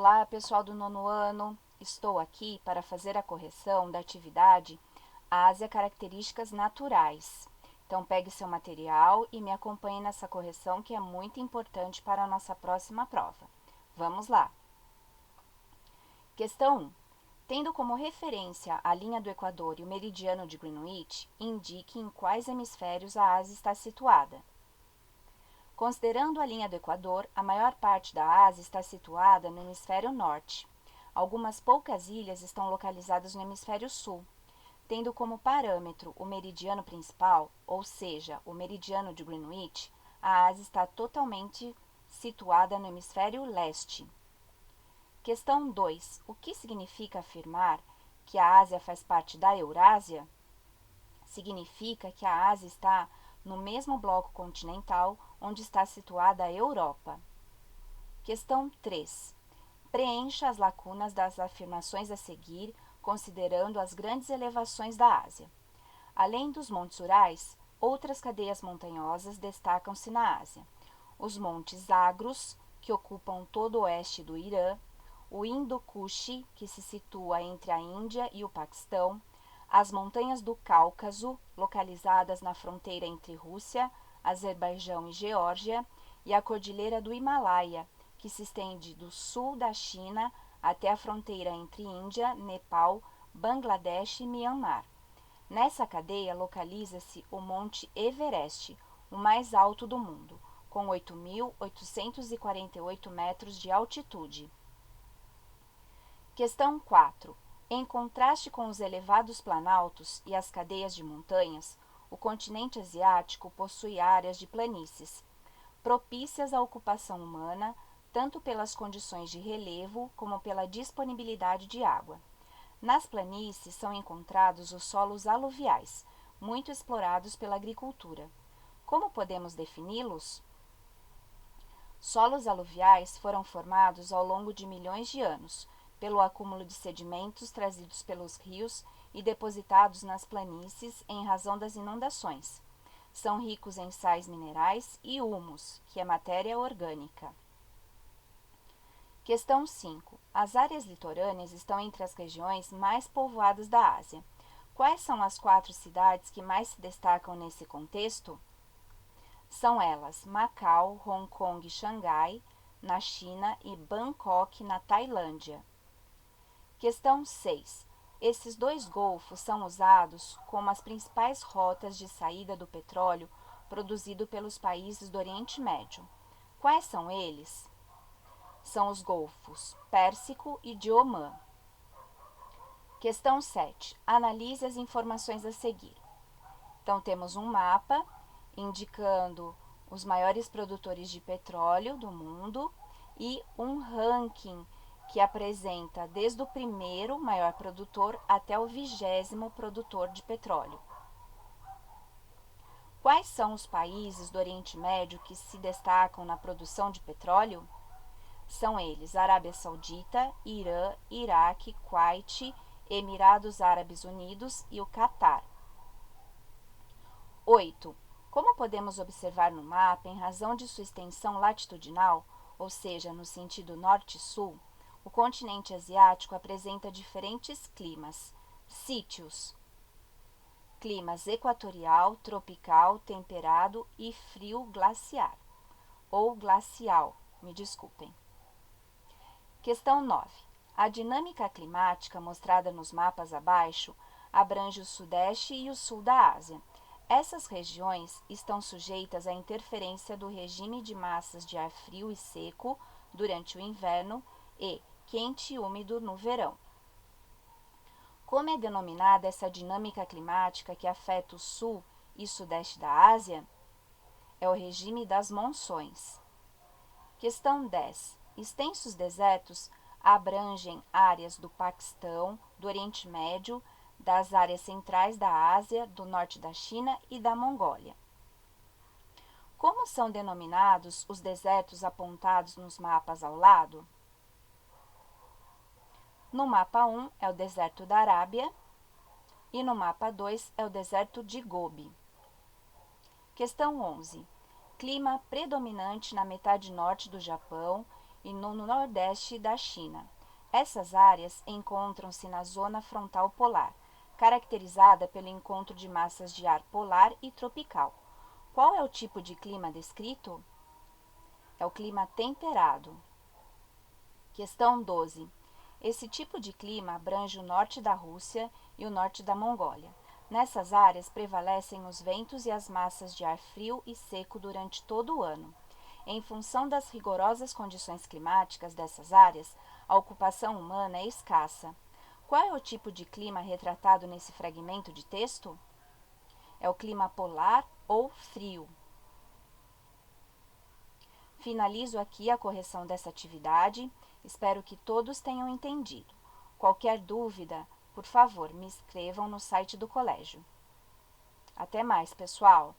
Olá, pessoal do nono ano. Estou aqui para fazer a correção da atividade Ásia Características Naturais. Então, pegue seu material e me acompanhe nessa correção que é muito importante para a nossa próxima prova. Vamos lá. Questão 1. Tendo como referência a linha do Equador e o meridiano de Greenwich, indique em quais hemisférios a Ásia está situada. Considerando a linha do Equador, a maior parte da Ásia está situada no hemisfério norte. Algumas poucas ilhas estão localizadas no hemisfério sul. Tendo como parâmetro o meridiano principal, ou seja, o meridiano de Greenwich, a Ásia está totalmente situada no hemisfério leste. Questão 2. O que significa afirmar que a Ásia faz parte da Eurásia? Significa que a Ásia está no mesmo bloco continental onde está situada a Europa. Questão 3. Preencha as lacunas das afirmações a seguir, considerando as grandes elevações da Ásia. Além dos montes Urais, outras cadeias montanhosas destacam-se na Ásia. Os montes Zagros, que ocupam todo o oeste do Irã, o Hindu Kush, que se situa entre a Índia e o Paquistão, as montanhas do Cáucaso, localizadas na fronteira entre Rússia, Azerbaijão e Geórgia, e a Cordilheira do Himalaia, que se estende do sul da China até a fronteira entre Índia, Nepal, Bangladesh e Myanmar. Nessa cadeia localiza-se o Monte Everest, o mais alto do mundo, com 8.848 metros de altitude. Questão 4. Em contraste com os elevados planaltos e as cadeias de montanhas, o continente asiático possui áreas de planícies, propícias à ocupação humana, tanto pelas condições de relevo como pela disponibilidade de água. Nas planícies são encontrados os solos aluviais, muito explorados pela agricultura. Como podemos defini-los? Solos aluviais foram formados ao longo de milhões de anos, pelo acúmulo de sedimentos trazidos pelos rios e depositados nas planícies em razão das inundações. São ricos em sais minerais e humus, que é matéria orgânica. Questão 5. As áreas litorâneas estão entre as regiões mais povoadas da Ásia. Quais são as 4 cidades que mais se destacam nesse contexto? São elas Macau, Hong Kong e Xangai, na China, e Bangkok, na Tailândia. Questão 6. Esses 2 golfos são usados como as principais rotas de saída do petróleo produzido pelos países do Oriente Médio. Quais são eles? São os golfos Pérsico e de Omã. Questão 7. Analise as informações a seguir. Então, temos um mapa indicando os maiores produtores de petróleo do mundo e um ranking que apresenta desde o primeiro maior produtor até o 20º produtor de petróleo. Quais são os países do Oriente Médio que se destacam na produção de petróleo? São eles Arábia Saudita, Irã, Iraque, Kuwait, Emirados Árabes Unidos e o Catar. 8. Como podemos observar no mapa, em razão de sua extensão latitudinal, ou seja, no sentido norte-sul, o continente asiático apresenta diferentes climas, sítios, climas equatorial, tropical, temperado e frio glaciar, ou glacial, me desculpem. Questão 9. A dinâmica climática mostrada nos mapas abaixo abrange o sudeste e o sul da Ásia. Essas regiões estão sujeitas à interferência do regime de massas de ar frio e seco durante o inverno e quente e úmido no verão. Como é denominada essa dinâmica climática que afeta o sul e sudeste da Ásia? É o regime das monções. Questão 10. Extensos desertos abrangem áreas do Paquistão, do Oriente Médio, das áreas centrais da Ásia, do norte da China e da Mongólia. Como são denominados os desertos apontados nos mapas ao lado? No mapa 1 é o deserto da Arábia e no mapa 2 é o deserto de Gobi. Questão 11. Clima predominante na metade norte do Japão e no nordeste da China. Essas áreas encontram-se na zona frontal polar, caracterizada pelo encontro de massas de ar polar e tropical. Qual é o tipo de clima descrito? É o clima temperado. Questão 12. Esse tipo de clima abrange o norte da Rússia e o norte da Mongólia. Nessas áreas prevalecem os ventos e as massas de ar frio e seco durante todo o ano. Em função das rigorosas condições climáticas dessas áreas, a ocupação humana é escassa. Qual é o tipo de clima retratado nesse fragmento de texto? É o clima polar ou frio. Finalizo aqui a correção dessa atividade. Espero que todos tenham entendido. Qualquer dúvida, por favor, me escrevam no site do colégio. Até mais, pessoal!